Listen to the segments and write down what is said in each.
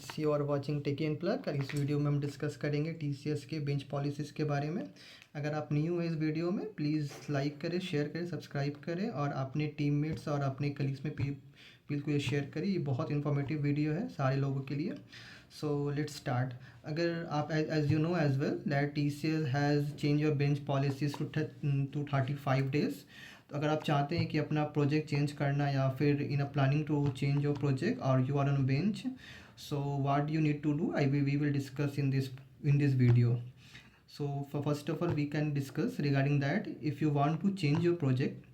Friends, you are watching tech and plug. इस वीडियो में हम डिस्कस करेंगे टीसीएस के बेंच पॉलिसीज़ के बारे में। अगर आप न्यू हैं इस वीडियो में, प्लीज़ लाइक करें, शेयर करें, सब्सक्राइब करें और अपने टीममेट्स और अपने कलीग्स में प्लीज़ को ये शेयर करें। ये बहुत इन्फॉर्मेटिव वीडियो है सारे लोगों के लिए। So let's start. अगर आप as you know as well that TCS has change your bench policies to 35 days. तो अगर आप चाहते हैं कि अपना प्रोजेक्ट चेंज करना या फिर in a planning to change your project और you are on bench, so what you need to do, we will discuss in this video. So first of all, we can discuss regarding that. If you want to change your project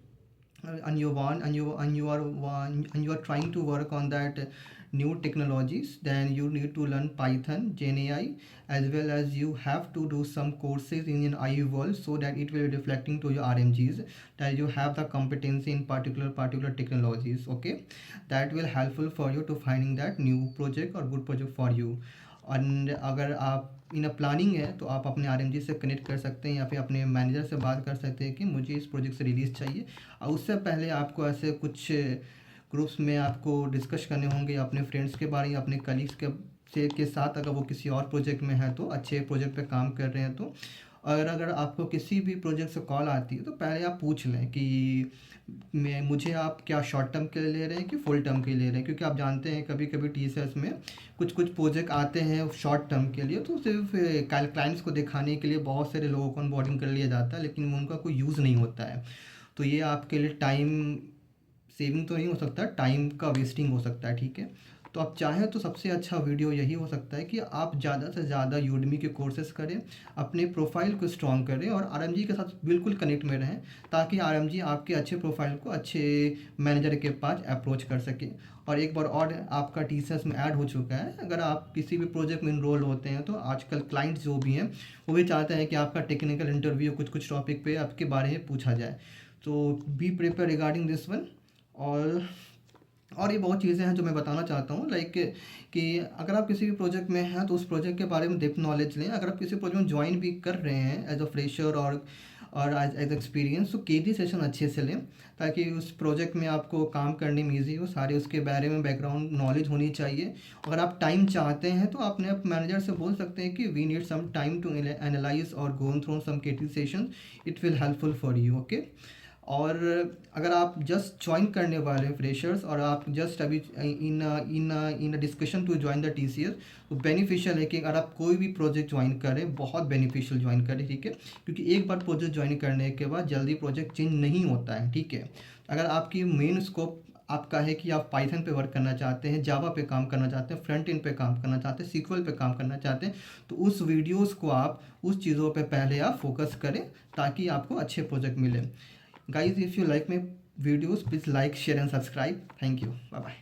and you are trying to work on that new technologies, then you need to learn Python, GenAI, as well as you have to do some courses in an IE world, so that it will be reflecting to your RMGs that you have the competency in particular technologies. Okay, that will helpful for you to finding that new project or good project for you. और अगर आप in planning है तो आप अपने RMG से connect कर सकते हैं या फिर अपने मैनेजर से बात कर सकते हैं कि मुझे इस प्रोजेक्ट से रिलीज़ चाहिए। और उससे पहले आपको ऐसे कुछ ग्रुप्स में आपको डिस्कस करने होंगे अपने फ्रेंड्स के बारे में, अपने कलीग्स के साथ। अगर वो किसी और प्रोजेक्ट में है तो अच्छे प्रोजेक्ट पे काम कर रहे हैं तो, और अगर आपको किसी भी प्रोजेक्ट से कॉल आती है तो पहले आप पूछ लें कि मुझे आप क्या शॉर्ट टर्म के लिए ले रहे हैं कि फुल टर्म के लिए ले रहे हैं, क्योंकि आप जानते हैं कभी कभी टीसीएस में कुछ प्रोजेक्ट आते हैं शॉर्ट टर्म के लिए, तो सिर्फ क्लाइंट्स को दिखाने के लिए बहुत सारे लोगों को ऑनबोर्डिंग कर लिया जाता है, लेकिन उनका कोई यूज़ नहीं होता है। तो ये आपके लिए टाइम सेविंग तो नहीं हो सकता, टाइम का वेस्टिंग हो सकता है। ठीक है, तो आप चाहें तो सबसे अच्छा वीडियो यही हो सकता है कि आप ज़्यादा से ज़्यादा यूडमी के कोर्सेज करें, अपने प्रोफाइल को स्ट्रॉन्ग करें और आरएमजी के साथ बिल्कुल कनेक्ट में रहें, ताकि आरएमजी आपके अच्छे प्रोफाइल को अच्छे मैनेजर के पास अप्रोच कर सके। और एक बार और आपका टीसीएस में ऐड हो चुका है, अगर आप किसी भी प्रोजेक्ट में इनरोल होते हैं तो आजकल क्लाइंट्स जो भी हैं वो भी चाहते हैं कि आपका टेक्निकल इंटरव्यू कुछ टॉपिक पे आपके बारे में पूछा जाए। तो be prepare regarding this one. और ये बहुत चीज़ें हैं जो मैं बताना चाहता हूँ, लाइक कि अगर आप किसी भी प्रोजेक्ट में हैं तो उस प्रोजेक्ट के बारे में डेप्थ नॉलेज लें। अगर आप किसी प्रोजेक्ट में ज्वाइन भी कर रहे हैं एज अ फ्रेशर और एज एक्सपीरियंस, तो केडी सेशन अच्छे से लें, ताकि उस प्रोजेक्ट में आपको काम करने में ईजी हो। सारे उसके बारे में बैकग्राउंड नॉलेज होनी चाहिए। अगर आप टाइम चाहते हैं तो अपने मैनेजर से बोल सकते हैं कि we need some time to analyse और go through some KD session, it will helpful for you. Okay, और अगर आप जस्ट ज्वाइन करने वाले हैं फ्रेशर्स और आप जस्ट अभी in discussion to join the TCS, तो बेनिफिशियल है कि अगर आप कोई भी प्रोजेक्ट ज्वाइन करें, बहुत बेनिफिशियल ज्वाइन करें। ठीक है, क्योंकि एक बार प्रोजेक्ट ज्वाइन करने के बाद जल्दी प्रोजेक्ट चेंज नहीं होता है। ठीक है, अगर आपकी मेन स्कोप आपका है कि आप पाइथन पे वर्क करना चाहते हैं, जावा पे काम करना चाहते हैं, फ्रंट एंड पे काम करना चाहते हैं, सीक्वल पे काम करना चाहते हैं, तो उस वीडियोस को आप उस चीज़ों पे पहले आप फोकस करें, ताकि आपको अच्छे प्रोजेक्ट मिले। Guys, if you like my videos, please like, share and subscribe. Thank you. Bye bye.